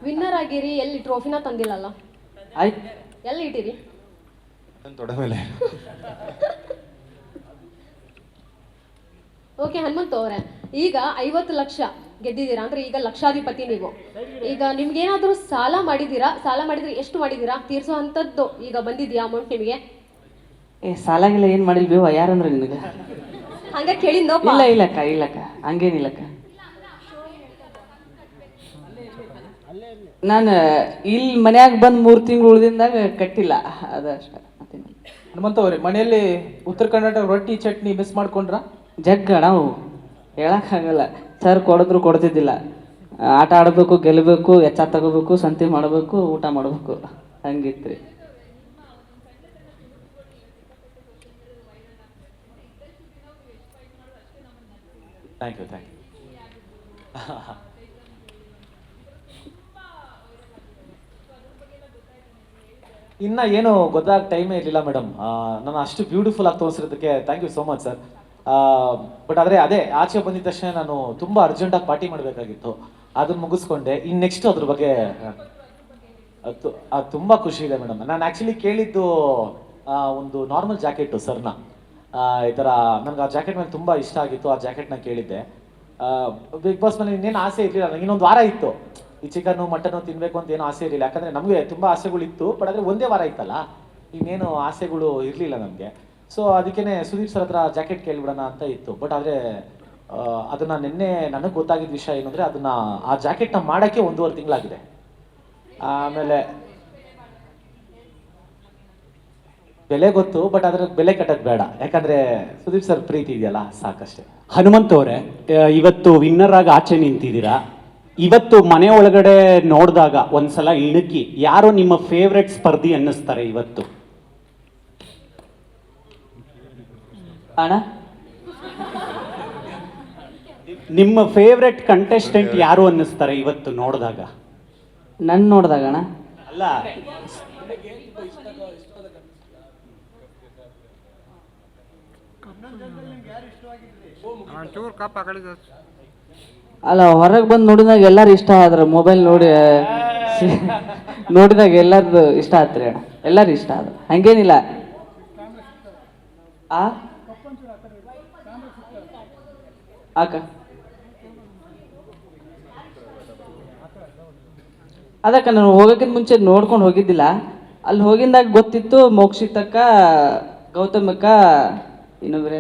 Winner ಆಗಿರಿ, ಎಲ್ಲಿ ಟ್ರೋಫಿನ ತಂದಿಲ್ಲಲ್ಲ? ಆಯ್ತು. ಎಲ್ಲಿ ಇಟ್ಟಿರಿ? ತೊಡೆ ಮೇಲೆ. ಓಕೆ ಹನುಮಂತ್ ಅವರೇ, ಈಗ 50 ಲಕ್ಷ ಗೆದ್ದಿದ್ದೀರಾ ಅಂದ್ರೆ ಈಗ ಲಕ್ಷಾಧಿಪತಿ ನೀವು. ಈಗ ನಿಮ್ಗೇನಾದ್ರೂ ಸಾಲ ಮಾಡಿದ್ದೀರಾ? ಸಾಲ ಮಾಡಿದ್ರೆ ಎಷ್ಟು ಮಾಡಿದ್ದೀರಾ? ತೀರ್ಸೋ ಅಂಥದ್ದು ಈಗ ಬಂದಿದ್ಯಾ ಅಮೌಂಟ್ ನಿಮಗೆ? ಸಾಲಾಗಿಲ್ಲ ಏನು ಮಾಡಿಲ್ಬೇವ, ಯಾರಂದ್ರೆ ನಿನಗೆ? ಹಂಗ ಕೇಳಿಂದಪ್ಪ. ಇಲ್ಲಕ್ಕ ಹಂಗೇನಿಲ್ಲಕ್ಕ. ನಾನು ಇಲ್ಲಿ ಮನ್ಯಾಗ ಬಂದು 3 ತಿಂಗಳು ಉಳಿದಿಂದಾಗ ಕಟ್ಟಿಲ್ಲ, ಅದಷ್ಟ. ಹನುಮಂತ ಅವರೇ, ಮನೆಯಲ್ಲಿ ಉತ್ತರ ಕರ್ನಾಟಕ ರೊಟ್ಟಿ ಚಟ್ನಿ ಮಿಸ್ ಮಾಡ್ಕೊಂಡ್ರ? ಜಗ್ಗ ನಾವು ಹೇಳಕ್ಕಾಗಲ್ಲ. ಸರ್ ಕೊಡಿದ್ರು ಕೊಡ್ತಿದ್ದಿಲ್ಲ. ಆಟ ಆಡಬೇಕು, ಗೆಲ್ಲಬೇಕು, ಎಚ್ಚ ತಗೋಬೇಕು, ಸಂತೆ ಮಾಡಬೇಕು, ಊಟ ಮಾಡಬೇಕು, ಹಂಗಿತ್ರಿ. Thank you. ಇನ್ನ ಏನು ಗೊತ್ತಾಗ ಟೈಮೇ ಇರಲಿಲ್ಲ ಮೇಡಮ್. ನಾನು ಅಷ್ಟು ಬ್ಯೂಟಿಫುಲ್ ಆಗಿ ತೋರಿಸಿರೋದಕ್ಕೆ thank you so much sir. But ಆದರೆ ಅದೇ ಆಚೆ ಬಂದಿದ ತಕ್ಷಣ ನಾನು ತುಂಬ ಅರ್ಜೆಂಟಾಗಿ ಪಾರ್ಟಿ ಮಾಡಬೇಕಾಗಿತ್ತು, ಅದನ್ನು ಮುಗಿಸ್ಕೊಂಡೆ. ಇನ್ನು ನೆಕ್ಸ್ಟ್ ಅದ್ರ ಬಗ್ಗೆ ಅದು ತುಂಬ ಖುಷಿ ಇದೆ ಮೇಡಮ್. ನಾನು ಆ್ಯಕ್ಚುಲಿ ಕೇಳಿದ್ದು ಒಂದು ನಾರ್ಮಲ್ ಜಾಕೆಟು ಸರ್ನ, ಈ ಥರ ನನಗೆ ಆ ಜಾಕೆಟ್ ಮೇಲೆ ತುಂಬ ಇಷ್ಟ ಆಗಿತ್ತು. ಆ ಜಾಕೆಟ್ನ ಕೇಳಿದ್ದೆ. ಬಿಗ್ ಬಾಸ್ ಮೇಲೆ ಇನ್ನೇನು ಆಸೆ ಇರಲಿಲ್ಲ ನನಗೆ. ಇನ್ನೊಂದು ವಾರ ಇತ್ತು ಈ ಚಿಕನ್ನು ಮಟನ್ನು ತಿನ್ನಬೇಕು ಅಂತ ಏನೂ ಆಸೆ ಇರಲಿಲ್ಲ, ಯಾಕಂದರೆ ನಮಗೆ ತುಂಬ ಆಸೆಗಳಿತ್ತು. ಬಟ್ ಆದರೆ ಒಂದೇ ವಾರ ಇತ್ತಲ್ಲ, ಇನ್ನೇನು ಆಸೆಗಳು ಇರಲಿಲ್ಲ ನಮಗೆ. ಸೊ ಅದಕ್ಕೇ ಸುದೀಪ್ ಸರ್ ಹತ್ರ ಜಾಕೆಟ್ ಕೇಳಿಬಿಡೋಣ ಅಂತ ಇತ್ತು. ಬಟ್ ಆದರೆ ಅದನ್ನು ನಿನ್ನೆ ನನಗೆ ಗೊತ್ತಾಗಿದ್ದ ವಿಷಯ ಏನಂದರೆ, ಅದನ್ನು ಆ ಜಾಕೆಟ್ನ ಮಾಡೋಕ್ಕೆ 1.5 ತಿಂಗಳಾಗಿದೆ. ಆಮೇಲೆ ಬೆಲೆ ಗೊತ್ತು, ಬಟ್ ಅದ್ರ ಬೆಲೆ ಕಟ್ಟೋದು ಬೇಡ, ಯಾಕಂದರೆ ಸುದೀಪ್ ಸರ್ ಪ್ರೀತಿ ಇದೆಯಲ್ಲ, ಸಾಕಷ್ಟೇ. ಹನುಮಂತ್ ಅವರೇ, ಇವತ್ತು ವಿನ್ನರ್ ಆಗಿ ಆಚೆ ನಿಂತಿದ್ದೀರಾ. ಇವತ್ತು ಮನೆ ಒಳಗಡೆ ನೋಡಿದಾಗ ಒಂದ್ಸಲ ಇಣುಕಿ ಯಾರು ನಿಮ್ಮ ಫೇವ್ರೆಟ್ ಸ್ಪರ್ಧಿ ಅನ್ನಿಸ್ತಾರೆ ಇವತ್ತು? ಅಣ್ಣ, ನಿಮ್ಮ ಫೇವ್ರೆಟ್ ಕಂಟೆಸ್ಟೆಂಟ್ ಯಾರು ಅನ್ನಿಸ್ತಾರೆ ಇವತ್ತು ನೋಡಿದಾಗ? ನನ್ನ ನೋಡಿದಾಗ ಅಣ್ಣ ಅಲ್ಲ, ಅಲ್ಲ, ಹೊರಗೆ ಬಂದು ನೋಡಿದಾಗ ಎಲ್ಲರೂ ಇಷ್ಟ ಆದ್ರೆ, ಮೊಬೈಲ್ ನೋಡಿದಾಗ ಎಲ್ಲರದು ಇಷ್ಟ ಆತ್ರಿ ಅಣ್ಣ, ಎಲ್ಲರೂ ಇಷ್ಟ ಆದ್ರೆ ಹಂಗೇನಿಲ್ಲ. ಅಕ್ಕ ಅದಕ್ಕೆ ನಾನು ಹೋಗೋಕ್ಕಿಂತ ಮುಂಚೆ ನೋಡ್ಕೊಂಡು ಹೋಗಿದ್ದಿಲ್ಲ. ಅಲ್ಲಿ ಹೋಗಿದ್ದಾಗ ಗೊತ್ತಿತ್ತು ಮೋಕ್ಷಿತಕ್ಕ, ಗೌತಮಕ್ಕ, ಇನ್ನೊಬ್ರೆ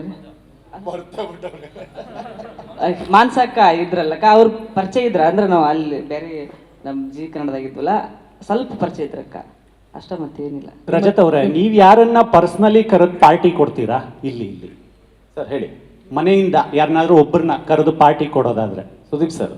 ಮಾನ್ಸಕ್ಕ ಇದ್ರಲ್ಲಕ್ಕ, ಅವ್ರು ಪರಿಚಯ ಇದ್ರ. ಅಂದ್ರೆ ನಾವು ಅಲ್ಲಿ ಬೇರೆ ನಮ್ಮ ಜಿ ಕನ್ನಡದಾಗಿದ್ವಲ್ಲ, ಸ್ವಲ್ಪ ಪರಿಚಯ ಇದ್ರಕ್ಕ ಅಷ್ಟ, ಮತ್ತೇನಿಲ್ಲ. ರಜತ್ ಅವರೇ, ನೀವು ಯಾರನ್ನ ಪರ್ಸ್ನಲಿ ಕರೆದು ಪಾರ್ಟಿ ಕೊಡ್ತೀರಾ? ಇಲ್ಲಿ ಸರ್ ಹೇಳಿ. ಮನೆಯಿಂದ ಯಾರನ್ನಾದ್ರೂ ಒಬ್ಬರನ್ನ ಕರೆದು ಪಾರ್ಟಿ ಕೊಡೋದಾದ್ರೆ? ಸುದೀಪ್ ಸರ್.